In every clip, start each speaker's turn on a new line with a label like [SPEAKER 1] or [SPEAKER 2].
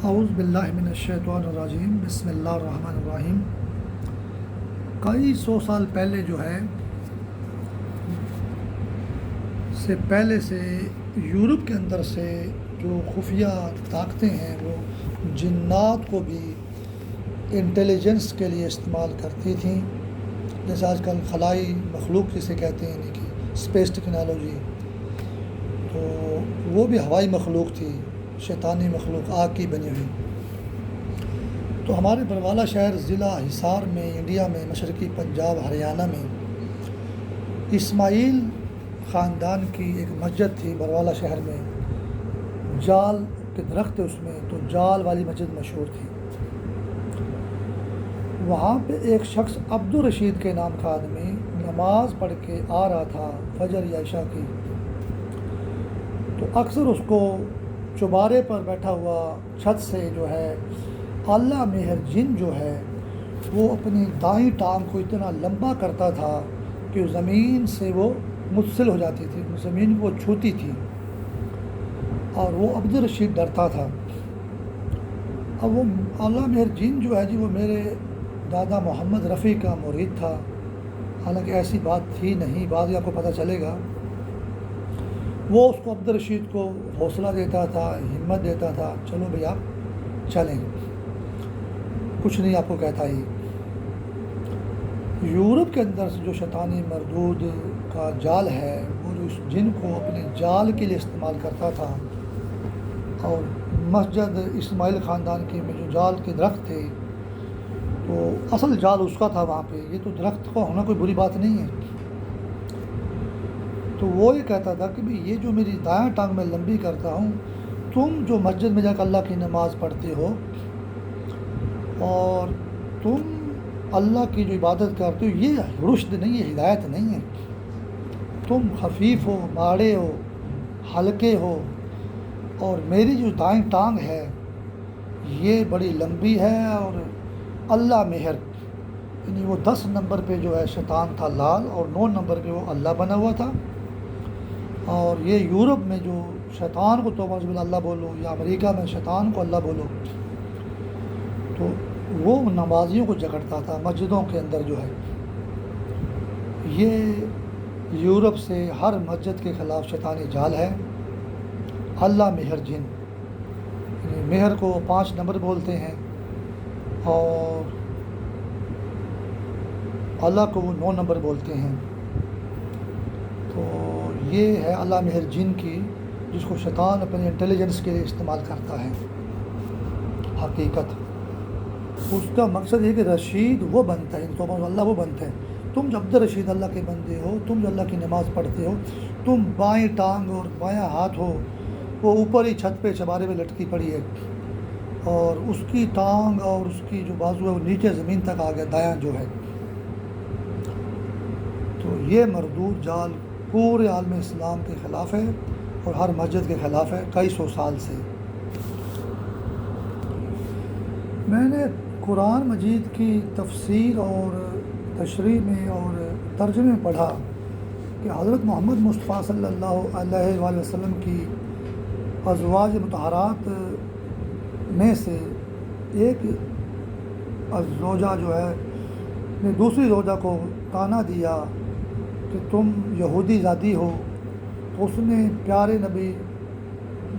[SPEAKER 1] اعوذ باللہ من الشیطان الرجیم، بسم اللہ الرحمن الرحیم۔ کئی سو سال پہلے پہلے سے یورپ کے اندر سے جو خفیہ طاقتیں ہیں وہ جنات کو بھی انٹیلیجنس کے لیے استعمال کرتی تھیں، جیسے آج کل خلائی مخلوق جسے کہتے ہیں، یعنی کہ اسپیس ٹیکنالوجی، تو وہ بھی ہوائی مخلوق تھی، شیطانی مخلوق آگ کی بنی ہوئی۔ تو ہمارے بروالا شہر ضلع حصار میں، انڈیا میں، مشرقی پنجاب ہریانہ میں اسماعیل خاندان کی ایک مسجد تھی بروالا شہر میں، جال کے درخت اس میں، تو جال والی مسجد مشہور تھی۔ وہاں پہ ایک شخص عبدالرشید کے نام کا آدمی نماز پڑھ کے آ رہا تھا، فجر یا عشاء کی، تو اکثر اس کو چوبارے پر بیٹھا ہوا چھت سے جو ہے اللہ مہر جن جو ہے وہ اپنی دائیں ٹانگ کو اتنا لمبا کرتا تھا کہ زمین سے وہ متصل ہو جاتی تھی، زمین کو چھوتی تھی، اور وہ عبدالرشید ڈرتا تھا۔ اب وہ اللہ مہر جن جو ہے وہ میرے دادا محمد رفیع کا مرید تھا، حالانکہ ایسی بات تھی نہیں، بعض آپ کو پتہ چلے گا۔ وہ اس کو عبدالرشید کو حوصلہ دیتا تھا، ہمت دیتا تھا، چلو بھئی آپ چلیں، کچھ نہیں آپ کو کہتا ہی۔ یورپ کے اندر سے جو شیطانی مردود کا جال ہے، وہ جو اس جن کو اپنے جال کے لیے استعمال کرتا تھا، اور مسجد اسماعیل خاندان کی میں جو جال کے درخت تھے، تو اصل جال اس کا تھا وہاں پہ، یہ تو درخت کا ہونا کوئی بری بات نہیں ہے۔ تو وہ یہ کہتا تھا کہ بھی یہ جو میری دائیں ٹانگ میں لمبی کرتا ہوں، تم جو مسجد میں جا کر اللہ کی نماز پڑھتے ہو اور تم اللہ کی جو عبادت کرتے ہو، یہ رشد نہیں ہے، ہدایت نہیں ہے، تم خفیف ہو، ماڑے ہو، ہلکے ہو، اور میری جو دائیں ٹانگ ہے یہ بڑی لمبی ہے، اور اللہ مہر، یعنی وہ 10 نمبر پہ جو ہے شیطان تھا لال، اور 9 نمبر پہ وہ اللہ بنا ہوا تھا۔ اور یہ یورپ میں جو شیطان کو تو اللہ بولو، یا امریکہ میں شیطان کو اللہ بولو، تو وہ نمازیوں کو جگڑتا تھا مسجدوں کے اندر جو ہے۔ یہ یورپ سے ہر مسجد کے خلاف شیطانی جال ہے۔ اللہ مہر جن، یعنی مہر کو 5 نمبر بولتے ہیں، اور اللہ کو وہ 9 نمبر بولتے ہیں۔ تو یہ ہے اللہ مہر جن کی، جس کو شیطان اپنے انٹیلیجنس کے لیے استعمال کرتا ہے۔ حقیقت اس کا مقصد یہ کہ رشید وہ بنتا ہے، تو اللہ وہ بنتا ہے۔ تم جو عبدالرشید اللہ کے بندے ہو، تم جو اللہ کی نماز پڑھتے ہو، تم بائیں ٹانگ اور بایاں ہاتھ ہو وہ اوپر ہی چھت پہ چبارے میں لٹکی پڑی ہے، اور اس کی ٹانگ اور اس کی جو بازو ہے وہ نیچے زمین تک آ گیا، دایاں جو ہے۔ تو یہ مردود جال پورے عالم اسلام کے خلاف ہے، اور ہر مسجد کے خلاف ہے، کئی سو سال سے۔ میں نے قرآن مجید کی تفسیر اور تشریح میں اور ترجمے میں پڑھا کہ حضرت محمد مصطفیٰ صلی اللہ علیہ وآلہ وسلم کی ازواج مطہرات میں سے ایک زوجہ جو ہے نے دوسری زوجہ کو طعنہ دیا کہ تم یہودی زادی ہو، تو اس نے پیارے نبی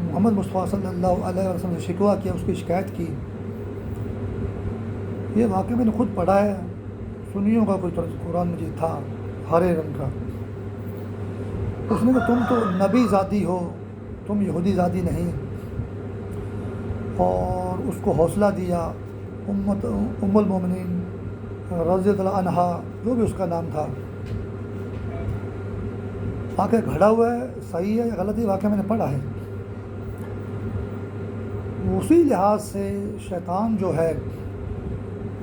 [SPEAKER 1] محمد مصطفیٰ صلی اللہ علیہ وسلم سے شکوہ کیا، اس کی شکایت کی۔ یہ واقعہ میں نے خود پڑھا ہے، سنیوں کا کوئی قرآن مجید تھا ہرے رنگ کا، اس نے کہا تم تو نبی زادی ہو، تم یہودی زادی نہیں، اور اس کو حوصلہ دیا۔ ام المومنین رضی اللہ عنہا، جو بھی اس کا نام تھا، واقعہ گھڑا ہوا ہے، صحیح ہے یا غلط ہے، واقعہ میں نے پڑھا ہے۔ اسی لحاظ سے شیطان جو ہے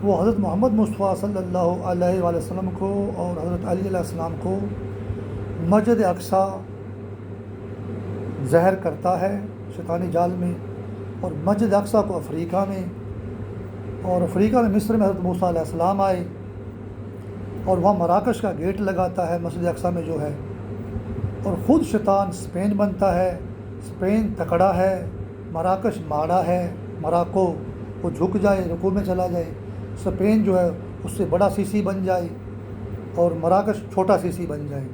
[SPEAKER 1] وہ حضرت محمد مصطفیٰ صلی اللہ علیہ وآلہ وسلم کو اور حضرت علی علیہ السلام کو مسجد اقصیٰ زہر کرتا ہے شیطانی جال میں، اور مسجد اقصیٰ کو افریقہ میں، اور افریقہ میں مصر میں حضرت موسیٰ علیہ السلام آئے، اور وہاں مراکش کا گیٹ لگاتا ہے مسجد اقصیٰ میں جو ہے، اور خود شیطان اسپین بنتا ہے، اسپین تکڑا ہے، مراکش ماڑا ہے، مراکو وہ جھک جائے، رکوع میں چلا جائے، اسپین جو ہے اس سے بڑا سیسی بن جائے اور مراکش چھوٹا سیسی بن جائے۔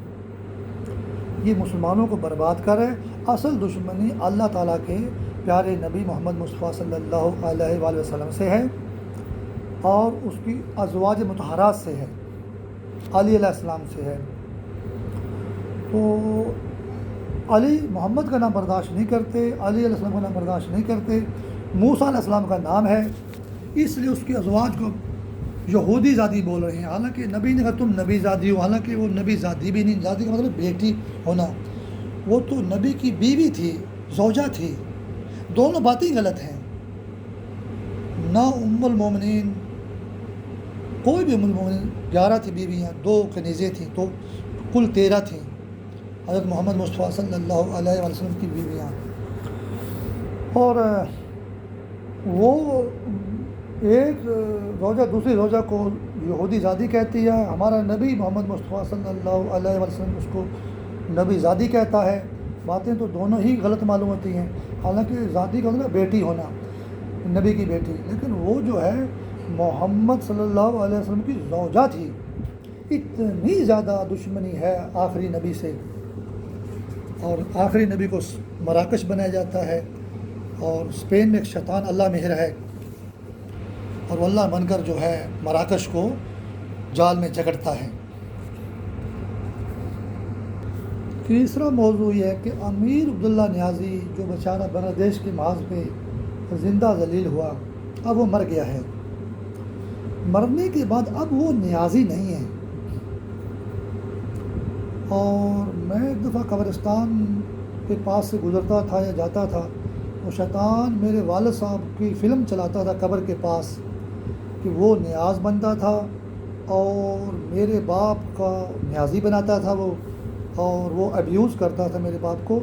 [SPEAKER 1] یہ مسلمانوں کو برباد کرے۔ اصل دشمنی اللہ تعالیٰ کے پیارے نبی محمد مصطفیٰ صلی اللہ علیہ وآلہ وسلم سے ہے اور اس کی ازواج مطہرات سے ہے، علی علیہ السلام سے ہے۔ تو علی محمد کا نام برداشت نہیں کرتے، علی علیہ السلام کا نام برداشت نہیں کرتے۔ موسیٰ علیہ السلام کا نام ہے، اس لیے اس کی ازواج کو یہودی زادی بول رہے ہیں، حالانکہ نبی نے کہا تم نبی زادی ہو، حالانکہ وہ نبی زادی بھی نہیں، زادی کا مطلب بیٹی ہونا، وہ تو نبی کی بیوی تھی، زوجہ تھی، دونوں باتیں غلط ہیں۔ نہ ام المومنین، کوئی بھی ام المومنین، 11 تھی بیویاں، 2 کنیزیں تھیں، تو کل 13 تھیں حضرت محمد مصطفیٰ صلی اللہ علیہ وسلم کی بیویاں۔ اور وہ ایک زوجہ دوسری زوجہ کو یہودی زادی کہتی ہے، ہمارا نبی محمد مصطفیٰ صلی اللہ علیہ وسلم اس کو نبی زادی کہتا ہے۔ باتیں تو دونوں ہی غلط معلوم ہوتی ہیں، حالانکہ زادی کا مطلب بیٹی ہونا، نبی کی بیٹی، لیکن وہ جو ہے محمد صلی اللہ علیہ وسلم کی زوجہ تھی۔ اتنی زیادہ دشمنی ہے آخری نبی سے، اور آخری نبی کو مراکش بنایا جاتا ہے، اور اسپین میں ایک شیطان اللہ مہر ہے، اور وہ اللہ بن کر جو ہے مراکش کو جال میں جکڑتا ہے۔ تیسرا موضوع یہ ہے کہ امیر عبداللہ نیازی جو بیچارہ بنگلہ دیش کے محاذ پہ زندہ ذلیل ہوا، اب وہ مر گیا ہے۔ مرنے کے بعد اب وہ نیازی نہیں ہے۔ اور میں ایک دفعہ قبرستان کے پاس سے گزرتا تھا یا جاتا تھا، وہ شیطان میرے والد صاحب کی فلم چلاتا تھا قبر کے پاس کہ وہ نیاز بنتا تھا اور میرے باپ کا نیازی بناتا تھا وہ، اور وہ ابیوز کرتا تھا میرے باپ کو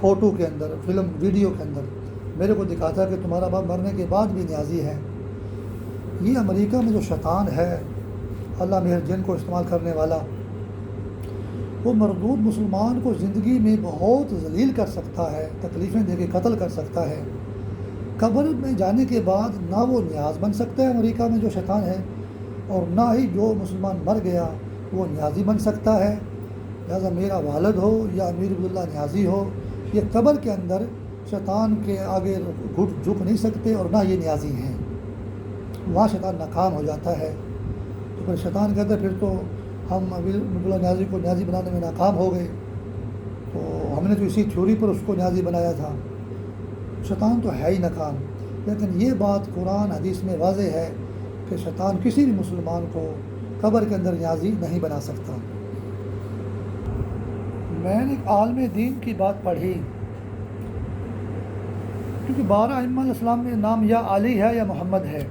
[SPEAKER 1] فوٹو کے اندر، فلم ویڈیو کے اندر میرے کو دکھاتا کہ تمہارا باپ مرنے کے بعد بھی نیازی ہے۔ یہ امریکہ میں جو شیطان ہے، اللہ مہر جن کو استعمال کرنے والا، وہ مردود مسلمان کو زندگی میں بہت ذلیل کر سکتا ہے، تکلیفیں دے کے قتل کر سکتا ہے۔ قبر میں جانے کے بعد نہ وہ نیاز بن سکتا ہے امریکہ میں جو شیطان ہے، اور نہ ہی جو مسلمان مر گیا وہ نیازی بن سکتا ہے۔ لہٰذا میرا والد ہو یا امیر عبداللہ نیازی ہو، یہ قبر کے اندر شیطان کے آگے گھٹ جھک نہیں سکتے، اور نہ یہ نیازی ہیں۔ وہاں شیطان ناکام ہو جاتا ہے، تو پھر شیطان کہتا ہے پھر تو ہم امیر عبداللہ نیازی کو نیازی بنانے میں ناکام ہو گئے، تو ہم نے تو اسی تھیوری پر اس کو نیازی بنایا تھا۔ شیطان تو ہے ہی ناکام، لیکن یہ بات قرآن حدیث میں واضح ہے کہ شیطان کسی بھی مسلمان کو قبر کے اندر نیازی نہیں بنا سکتا۔ میں نے ایک عالم دین کی بات پڑھی، کیونکہ 12 ائمہ علیہ السلام میں نام یا علی ہے یا محمد ہے،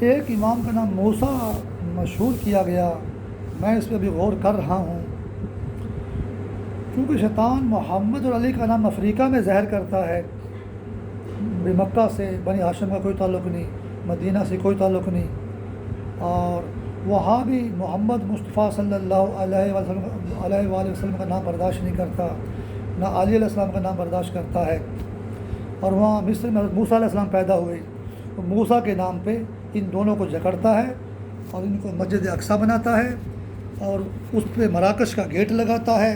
[SPEAKER 1] ایک امام کا نام موسیٰ مشہور کیا گیا۔ میں اس پہ بھی غور کر رہا ہوں، کیونکہ شیطان محمد اور علی کا نام افریقہ میں ظاہر کرتا ہے، مکہ سے بنی ہاشم کا کوئی تعلق نہیں، مدینہ سے کوئی تعلق نہیں، اور وہاں بھی محمد مصطفیٰ صلی اللہ علیہ وآلہ وسلم کا نام برداشت نہیں کرتا، نہ علی علیہ السلام کا نام برداشت کرتا ہے۔ اور وہاں مصر میں موسیٰ علیہ السلام پیدا ہوئے، تو موسیٰ کے نام پہ ان دونوں کو جکڑتا ہے اور ان کو مسجد اقصیٰ بناتا ہے، اور اس پہ مراکش کا گیٹ لگاتا ہے،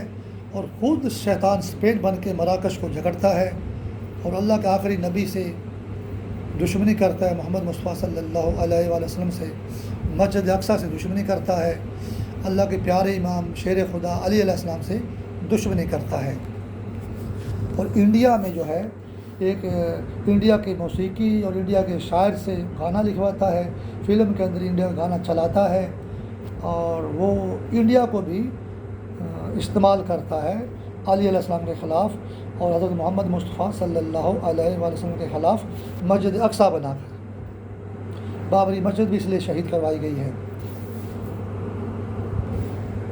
[SPEAKER 1] اور خود شیطان اسپین بن کے مراکش کو جکڑتا ہے، اور اللہ کے آخری نبی سے دشمنی کرتا ہے، محمد مصطفیٰ صلی اللہ علیہ وآلہ وسلم سے، مسجد اقصیٰ سے دشمنی کرتا ہے، اللہ کے پیارے امام شیر خدا علی علیہ السلام سے دشمنی کرتا ہے۔ اور انڈیا میں جو ہے ایک انڈیا کے موسیقی اور انڈیا کے شاعر سے گانا لکھواتا ہے، فلم کے اندر انڈیا کا گانا چلاتا ہے، اور وہ انڈیا کو بھی استعمال کرتا ہے علی علیہ السلام کے خلاف اور حضرت محمد مصطفیٰ صلی اللہ علیہ وآلہ وسلم کے خلاف مسجد اقصیٰ بنا کر۔ بابری مسجد بھی اس لیے شہید کروائی گئی ہے۔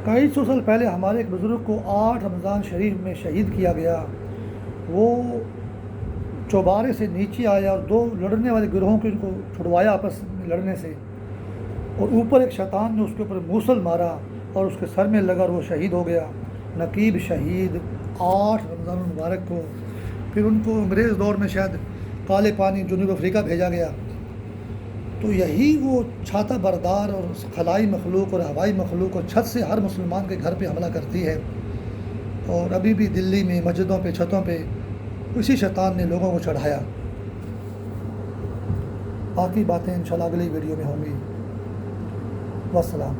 [SPEAKER 1] کئی سو سال پہلے ہمارے ایک بزرگ کو 8 رمضان شریف میں شہید کیا گیا۔ وہ چوبارے سے نیچے آیا اور 2 لڑنے والے گروہوں کو ان کو چھڑوایا آپس میں لڑنے سے، اور اوپر ایک شیطان نے اس کے اوپر موصل مارا اور اس کے سر میں لگا اور وہ شہید ہو گیا۔ نقیب شہید 8 رمضان المبارک کو۔ پھر ان کو انگریز دور میں شاید کالے پانی جنوب افریقہ بھیجا گیا، تو یہی وہ چھاتا بردار اور خلائی مخلوق اور ہوائی مخلوق اور چھت سے ہر مسلمان کے گھر پہ حملہ کرتی ہے، اور ابھی بھی دلی میں مسجدوں پہ چھتوں پہ اسی شیطان نے لوگوں کو چڑھایا۔ باقی باتیں انشاءاللہ اگلی ویڈیو میں ہوں گی۔ والسلام۔